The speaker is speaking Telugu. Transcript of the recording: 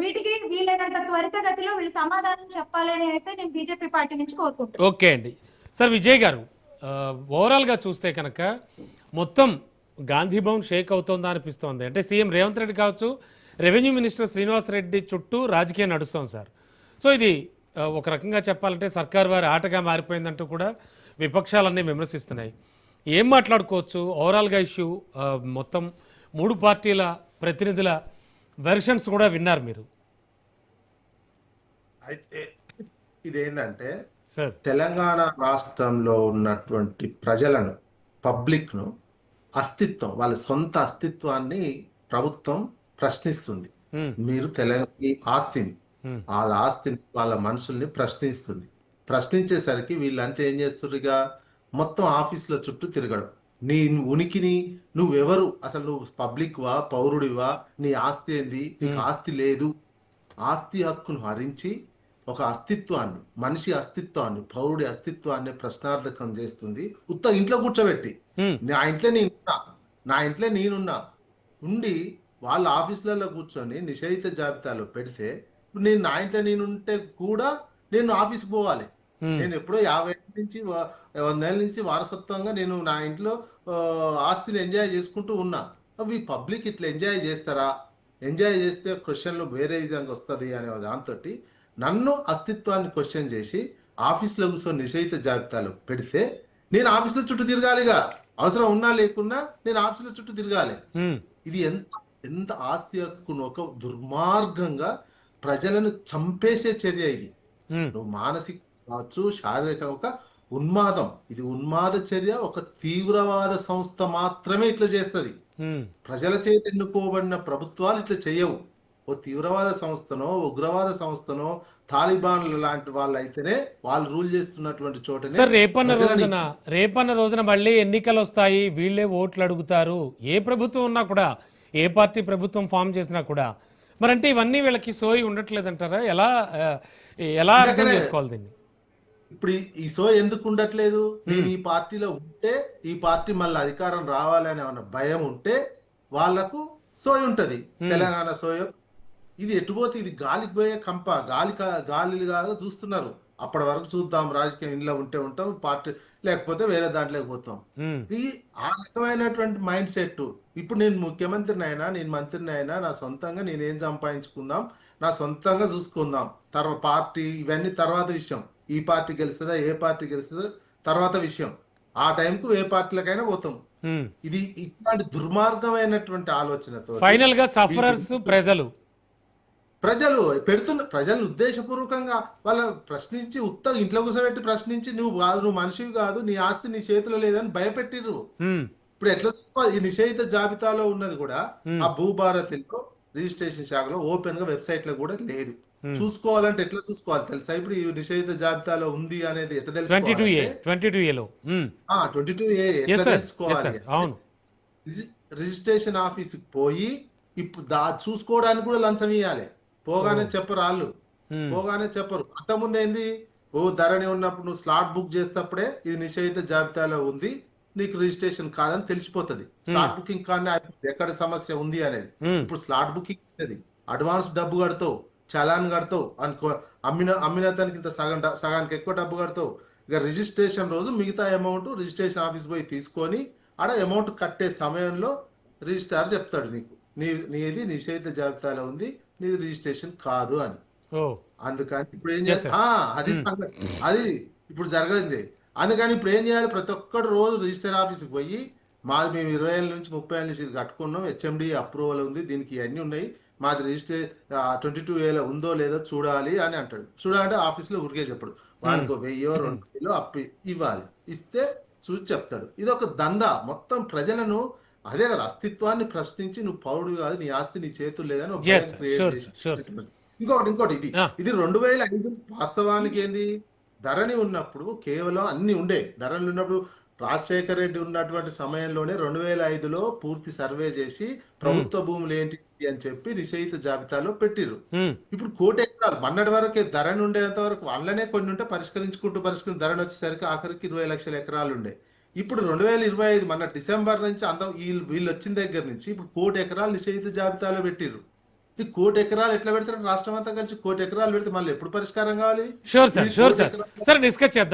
వీటికి వీలైనంత త్వరితగతిలో వీళ్ళు సమాధానం చెప్పాలి అని అయితే నేను బీజేపీ పార్టీ నుంచి కోరుకుంటున్నాను. ఓకే అండి. సార్ విజయ్ గారు, ఓవరాల్గా చూస్తే కనుక మొత్తం గాంధీ భవన్ షేక్ అవుతుందా అనిపిస్తోంది. అంటే సీఎం రేవంత్ రెడ్డి కావచ్చు, రెవెన్యూ మినిస్టర్ శ్రీనివాస్ రెడ్డి చుట్టూ రాజకీయం నడుస్తోంది సార్. సో ఇది ఒక రకంగా చెప్పాలంటే సర్కార్ వారి ఆటగా మారిపోయిందంటూ కూడా విపక్షాలన్నీ విమర్శిస్తున్నాయి. ఏం మాట్లాడుకోవచ్చు ఓవరాల్గా ఇష్యూ? మొత్తం 3 పార్టీల ప్రతినిధుల వెర్షన్స్ కూడా విన్నారు మీరు. అయితే ఇదేంటంటే సార్, తెలంగాణ రాష్ట్రంలో ఉన్నటువంటి ప్రజలను, పబ్లిక్ను అస్తిత్వం, వాళ్ళ సొంత అస్తిత్వాన్ని ప్రభుత్వం ప్రశ్నిస్తుంది. మీరు ఈ ఆస్తిని, వాళ్ళ ఆస్తిని, వాళ్ళ మనుషుల్ని ప్రశ్నిస్తుంది. ప్రశ్నించేసరికి వీళ్ళంతా ఏం చేస్తుర్రుగా, మొత్తం ఆఫీసుల చుట్టూ తిరగడం. నీ ఉనికిని, నువ్వెవరు, అసలు నువ్వు పబ్లిక్ వా, పౌరుడివా, నీ ఆస్తి ఏంది, నీకు ఆస్తి లేదు, ఆస్తి హక్కును హరించి ఒక అస్తిత్వాన్ని, మనిషి అస్తిత్వాన్ని, పౌరుడి అస్తిత్వాన్ని ప్రశ్నార్థకం చేస్తుంది. ఇంట్లో కూర్చోబెట్టి, నా ఇంట్లో నేనున్నా ఉండి వాళ్ళ ఆఫీసులలో కూర్చొని నిషేధిత జాబితాలో పెడితే, నేను నా ఇంట్లో నేనుంటే కూడా నేను ఆఫీస్కి పోవాలి. నేను ఎప్పుడో 50 ఏళ్ళ నుంచి 100 ఏళ్ళ నుంచి వారసత్వంగా నేను నా ఇంట్లో ఆస్తిని ఎంజాయ్ చేసుకుంటూ ఉన్నా. అవి పబ్లిక్ ఇట్లా ఎంజాయ్ చేస్తారా? ఎంజాయ్ చేస్తే క్వశ్చన్లు వేరే విధంగా వస్తుంది అనే దాంతో నన్ను అస్తిత్వాన్ని క్వశ్చన్ చేసి ఆఫీస్లో కూర్చొని నిషేధిత జాబితాలో పెడితే నేను ఆఫీసులో చుట్టూ తిరగాలిగా. అవసరం ఉన్నా లేకున్నా నేను ఆఫీసులో చుట్టూ తిరగాలి. ఇది ఎంత ఆస్తి హక్కును ఒక దుర్మార్గంగా ప్రజలను చంపేసే చర్య ఇది. నువ్వు మానసిక కావచ్చు, శారీరక ఒక ఉన్మాదం. ఇది ఉన్మాద చర్య. ఒక తీవ్రవాద సంస్థ మాత్రమే ఇట్లా చేస్తుంది. ప్రజల చేత ఎన్నుకోబడిన ప్రభుత్వాలు ఇట్లా చేయవు. ఓ తీవ్రవాద సంస్థనో, ఉగ్రవాద సంస్థనో, తాలిబాన్ల లాంటి వాళ్ళు అయితేనే వాళ్ళు రూల్ చేస్తున్నటువంటి చోటనే. సార్, రేపన్న రోజున మళ్ళీ ఎన్నికలు వస్తాయి, వీళ్ళే ఓట్లు అడుగుతారు. ఏ ప్రభుత్వం ఉన్నా కూడా, ఏ పార్టీ ప్రభుత్వం ఫామ్ చేసినా కూడా, మరంటే ఇవన్నీ వీళ్ళకి సోయి ఉండట్లేదంటారా? ఎలా అర్థం చేసుకోవాలి దీన్ని? ఇప్పుడు ఈ సో ఎందుకు ఉండట్లేదు? నేను ఈ పార్టీలో ఉంటే ఈ పార్టీ మళ్ళీ అధికారం రావాలనే భయం ఉంటే వాళ్లకు సోయి ఉంటది. తెలంగాణ సోయం ఇది ఎటుపోతే ఇది గాలికి పోయే కంప, గాలిగా చూస్తున్నారు. అప్పటి వరకు చూద్దాం, రాజకీయం ఇంట్లో ఉంటే ఉంటాం, పార్టీ లేకపోతే వేరే దాంట్లోకి పోతాం. ఇది ఆ రకమైనటువంటి మైండ్ సెట్. ఇప్పుడు నేను ముఖ్యమంత్రిని అయినా, నేను మంత్రిని అయినా, నా సొంతంగా నేనేం సంపాదించుకుందాం, నా సొంతంగా చూసుకుందాం. తర్వాత పార్టీ ఇవన్నీ తర్వాత విషయం. ఈ పార్టీ గెలుస్తుందా, ఏ పార్టీ గెలుస్తుందా తర్వాత విషయం. ఆ టైంకు ఏ పార్టీలకైనా పోతాం. ఇది ఇట్లాంటి దుర్మార్గమైనటువంటి ఆలోచనతో ఫైనల్ గా సఫరర్స్ ప్రజలు ఉద్దేశపూర్వకంగా వాళ్ళ ప్రశ్నించి ఇంట్లో కూర్చోబెట్టి ప్రశ్నించి నువ్వు మనిషివి కాదు, నీ ఆస్తి నీ చేతిలో లేదని భయపెట్టిర్రు. ఇప్పుడు ఎట్లా చూసుకోవాలి? ఈ నిషేధిత జాబితాలో ఉన్నది కూడా ఆ భూభారతిలో రిజిస్ట్రేషన్ శాఖలో ఓపెన్ గా వెబ్సైట్ లో కూడా లేదు. చూసుకోవాలంటే ఎట్లా చూసుకోవాలి తెలుసా? ఇప్పుడు ఈ నిషేధిత జాబితాలో ఉంది అనేది ఎట్లా తెలుసుకోవాలి? 22A ఎట్లా తెలుసుకోవాలి? రిజిస్ట్రేషన్ ఆఫీస్కి పోయి ఇప్పుడు చూసుకోవడానికి కూడా లంచం ఇవ్వాలి. పోగానే చెప్పరు వాళ్ళు, పోగానే చెప్పరు. అంతకుముందు ఏంది, ధరణి ఉన్నప్పుడు నువ్వు స్లాట్ బుక్ చేసేటప్పుడే ఇది నిషేధిత జాబితాలో ఉంది, నీకు రిజిస్ట్రేషన్ కాదని తెలిసిపోతుంది. స్లాట్ బుకింగ్ కానీ ఎక్కడ సమస్య ఉంది అనేది. ఇప్పుడు స్లాట్ బుకింగ్ అడ్వాన్స్ డబ్బు కడతావు, చలాన్ కడతావు అనుకో, అమ్మిన తనకి ఇంత సగానికి ఎక్కువ డబ్బు కడతావు. ఇక రిజిస్ట్రేషన్ రోజు మిగతా అమౌంట్ రిజిస్ట్రేషన్ ఆఫీస్ పోయి తీసుకొని ఆడ అమౌంట్ కట్టే సమయంలో రిజిస్ట్రార్ చెప్తాడు నీకు నీది నిషేధిత జాబితాలో ఉంది, నీది రిజిస్ట్రేషన్ కాదు అని. అందుకని ఇప్పుడు ఏం చేస్తా, అది ఇప్పుడు జరగదు. అందుకని ఇప్పుడు ఏం చేయాలి? ప్రతి ఒక్కరు రోజు రిజిస్టర్ ఆఫీస్కి పోయి మాది మేము 20 ఏళ్ళ నుంచి 30 ఏళ్ళ నుంచి ఇది కట్టుకున్నాం, హెచ్ఎండి అప్రూవల్ ఉంది, దీనికి ఇవన్నీ ఉన్నాయి, మాది రిజిస్టర్ 22A ఉందో లేదో చూడాలి అని అంటాడు. చూడాలంటే ఆఫీస్లో ఊరికే చెప్పడు, వాడికి 1000-2000 అప్పు ఇవ్వాలి, ఇస్తే చూసి చెప్తాడు. ఇది ఒక దందా. మొత్తం ప్రజలను అదే కదా, అస్తిత్వాన్ని ప్రశ్నించి నువ్వు పౌరుడు కాదు, నీ ఆస్తి నీ చేతులు లేదని ఇంకోటి ఇది 2005 వాస్తవానికి ఏంది, ధరణి ఉన్నప్పుడు కేవలం అన్ని ఉండే. ధరణి ఉన్నప్పుడు రాజశేఖర రెడ్డి ఉన్నటువంటి సమయంలోనే 2005లో పూర్తి సర్వే చేసి ప్రభుత్వ భూములు ఏంటి అని చెప్పి నిషేధిత జాబితాలో పెట్టిరు. ఇప్పుడు 1 కోటి ఎకరాలు మొన్నటి వరకు ధరణి ఉండేంత వరకు వాళ్ళనే కొన్ని ఉంటే పరిష్కరించుకుంటూ ధరణి వచ్చేసరికి ఆఖరికి 20 లక్షల ఎకరాలు ఉండే. ఇప్పుడు 2025 మన డిసెంబర్ నుంచి వీళ్ళు వచ్చిన దగ్గర నుంచి ఇప్పుడు 1 కోటి ఎకరాలు నిషేధిత జాబితాలో పెట్టిరు. ఈ 1,00,00,000 ఎకరాలు ఎట్లా పెడతారు రాష్ట్రం అంతా కలిసి 1,00,00,000 ఎకరాలు పెడితే మళ్ళీ ఎప్పుడు పరిష్కారం కావాలి షూర్ సార్ ఈ షూర్ 1,00,00,000 సార్ సార్ డిస్కస్ చేద్దాం